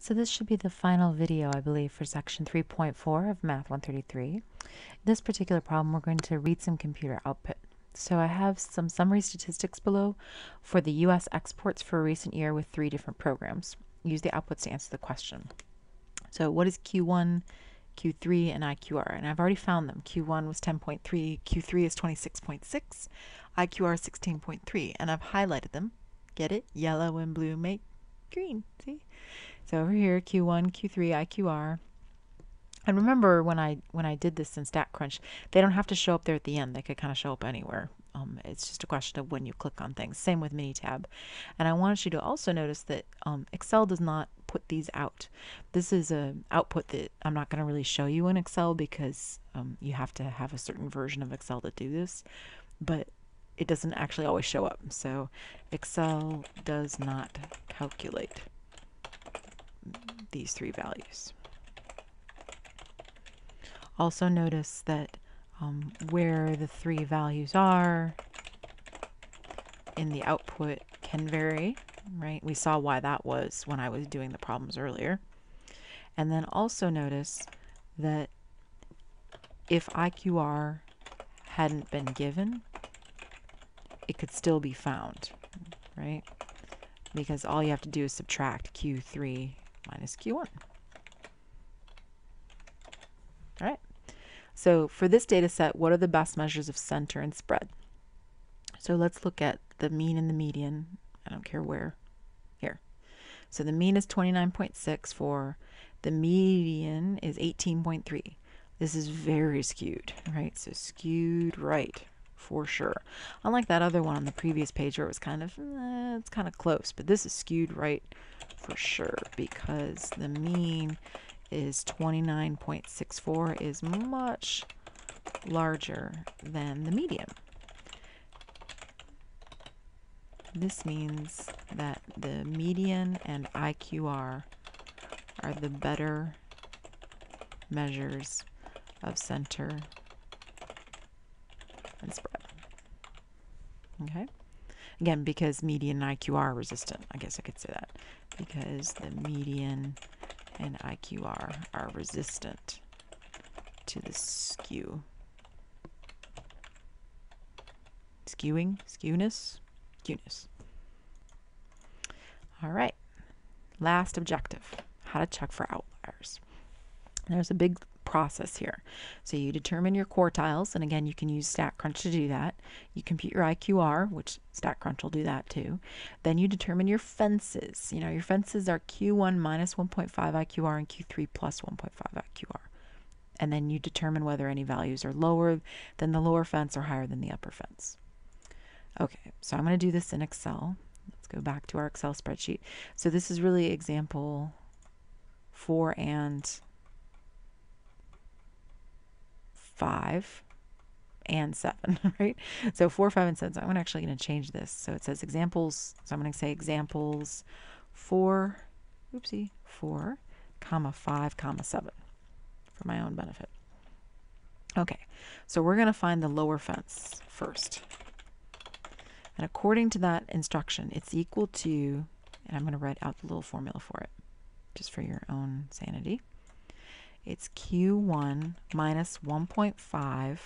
So this should be the final video, I believe, for section 3.4 of Math 133. In this particular problem, we're going to read some computer output. So I have some summary statistics below for the U.S. exports for a recent year with 3 different programs. Use the outputs to answer the question. So what is Q1, Q3, and IQR? And I've already found them. Q1 was 10.3, Q3 is 26.6, IQR is 16.3, and I've highlighted them. Get it? Yellow and blue make green. See? So over here, Q1, Q3, IQR. And remember when I did this in StatCrunch, they don't have to show up there at the end. They could kind of show up anywhere. It's just a question of when you click on things. Same with Minitab. And I wanted you to also notice that Excel does not put these out. This is an output that I'm not going to really show you in Excel because you have to have a certain version of Excel to do this. But it doesn't actually always show up. So Excel does not calculate these 3 values. Also notice that where the 3 values are in the output can vary, right? We saw why that was when I was doing the problems earlier. And then also notice that if IQR hadn't been given, it could still be found, right? Because all you have to do is subtract Q3 minus Q1. All right. So for this data set, what are the best measures of center and spread? So let's look at the mean and the median. I don't care where. Here. So the mean is 29.64. The median is 18.3. This is very skewed, right? So skewed right for sure. Unlike that other one on the previous page where it was kind of, it's kind of close, but this is skewed right for sure because the mean is 29.64 is much larger than the median. This means that the median and IQR are the better measures of center and spread. Okay? Again, because median and IQR are resistant. I guess I could say that. Because the median and IQR are resistant to the skewness. All right, last objective, how to check for outliers. There's a big process here. So you determine your quartiles, and again, you can use StatCrunch to do that. You compute your IQR, which StatCrunch will do that too. Then you determine your fences. You know, your fences are Q1 minus 1.5 IQR and Q3 plus 1.5 IQR. And then you determine whether any values are lower than the lower fence or higher than the upper fence. Okay, so I'm going to do this in Excel. Let's go back to our Excel spreadsheet. So this is really example 4 and 5 and 7, right? So 4, 5, and 7. So I'm actually going to change this. So it says examples. So I'm going to say examples 4, 4, comma 5, comma 7 for my own benefit. Okay, so we're going to find the lower fence first. And according to that instruction, it's equal to, and I'm going to write out the little formula for it, just for your own sanity. It's Q1 minus 1.5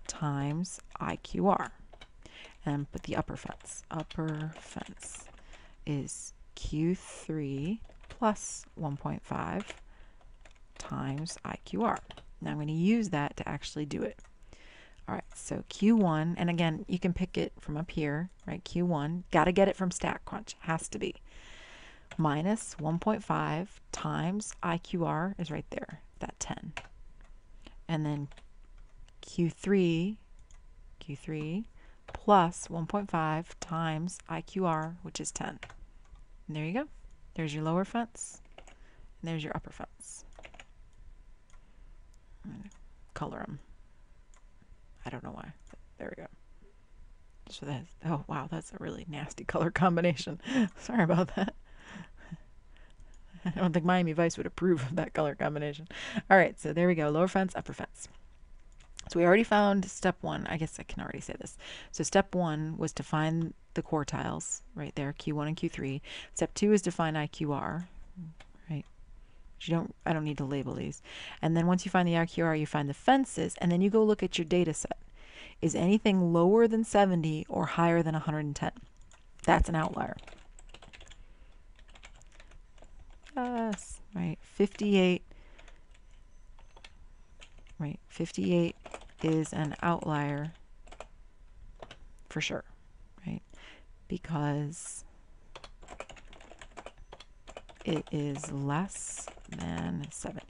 times IQR. And put the upper fence. Upper fence is Q3 plus 1.5 times IQR. Now I'm going to use that to actually do it. All right, so Q1, and again, you can pick it from up here, right? Q1, got to get it from StatCrunch, has to be. Minus 1.5 times IQR is right there, that 10. And then Q3 plus 1.5 times IQR, which is 10. And there you go. There's your lower fence, and there's your upper fence. I'm going to color them. I don't know why. There we go. So that's, oh wow, that's a really nasty color combination. Sorry about that. I don't think Miami Vice would approve of that color combination. All right, so there we go. Lower fence, upper fence. So we already found step 1. I guess I can already say this. So step 1 was to find the quartiles, right there, Q1 and Q3. Step 2 is to find IQR, right? I don't need to label these. And then once you find the IQR, you find the fences, and then you go look at your data set. Is anything lower than 70 or higher than 110? That's an outlier. Yes, right. 58. Right. 58 is an outlier for sure, right? Because it is less than 70.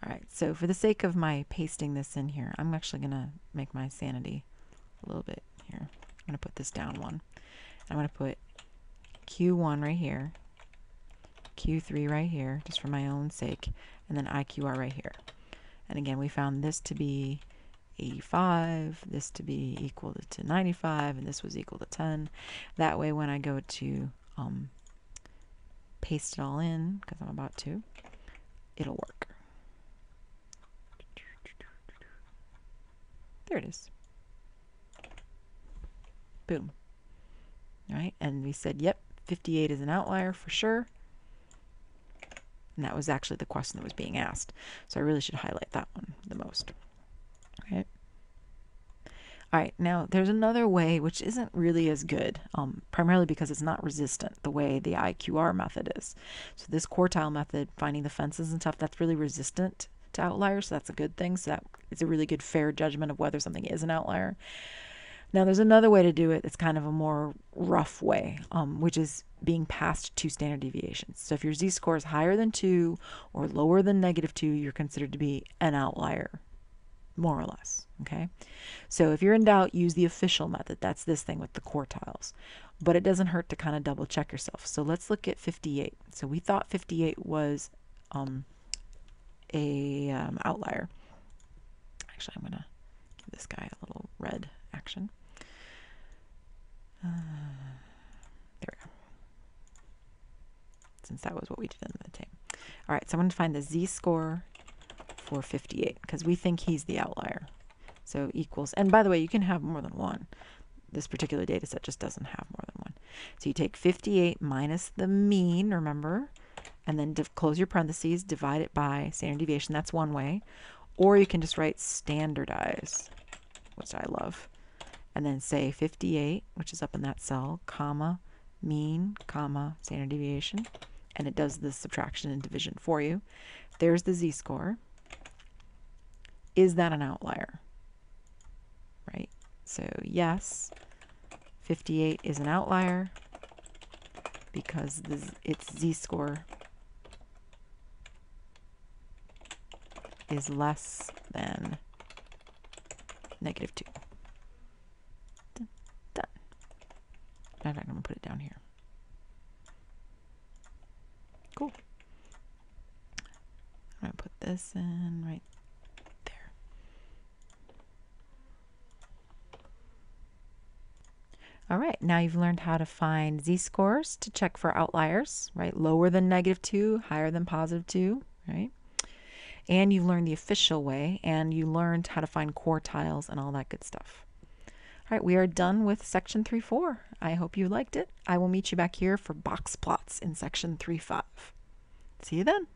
All right, so for the sake of my pasting this in here, I'm actually going to make my sanity a little bit here. I'm going to put this down one. I'm going to put Q1 right here, Q3 right here, just for my own sake, and then IQR right here. And again, we found this to be 85, this to be equal to 95, and this was equal to 10. That way, when I go to paste it all in, because I'm about to, it'll work. There it is. Boom. All right, and we said, yep, 58 is an outlier for sure. And that was actually the question that was being asked. So I really should highlight that one the most. Okay. All right, now there's another way which isn't really as good, primarily because it's not resistant the way the IQR method is. So this quartile method, finding the fences and stuff, that's really resistant to outliers, so that's a good thing. So that it's a really good fair judgment of whether something is an outlier. Now there's another way to do it. It's kind of a more rough way, which is being past 2 standard deviations. So if your z-score is higher than 2 or lower than -2, you're considered to be an outlier, more or less. Okay. So if you're in doubt, use the official method. That's this thing with the quartiles. But it doesn't hurt to kind of double check yourself. So let's look at 58. So we thought 58 was a outlier. Actually, I'm going to give this guy a little red action. There we go. Since that was what we did in the table. All right, so I'm going to find the z-score for 58 because we think he's the outlier. So equals, and by the way, you can have more than one. This particular data set just doesn't have more than one. So you take 58 minus the mean, remember, and then close your parentheses, divide it by standard deviation. That's one way. Or you can just write standardize, which I love, and then say 58, which is up in that cell, comma, mean, comma, standard deviation, and it does the subtraction and division for you. There's the z-score. Is that an outlier? Right? So yes, 58 is an outlier because its z-score is less than -2. Done. In fact, I'm going to put it down here. Cool. I'm going to put this in right there. All right, now you've learned how to find z-scores to check for outliers, right? Lower than -2, higher than +2, right? And you learned the official way, and you learned how to find quartiles and all that good stuff. All right, we are done with section 3.4. I hope you liked it. I will meet you back here for box plots in section 3.5. See you then.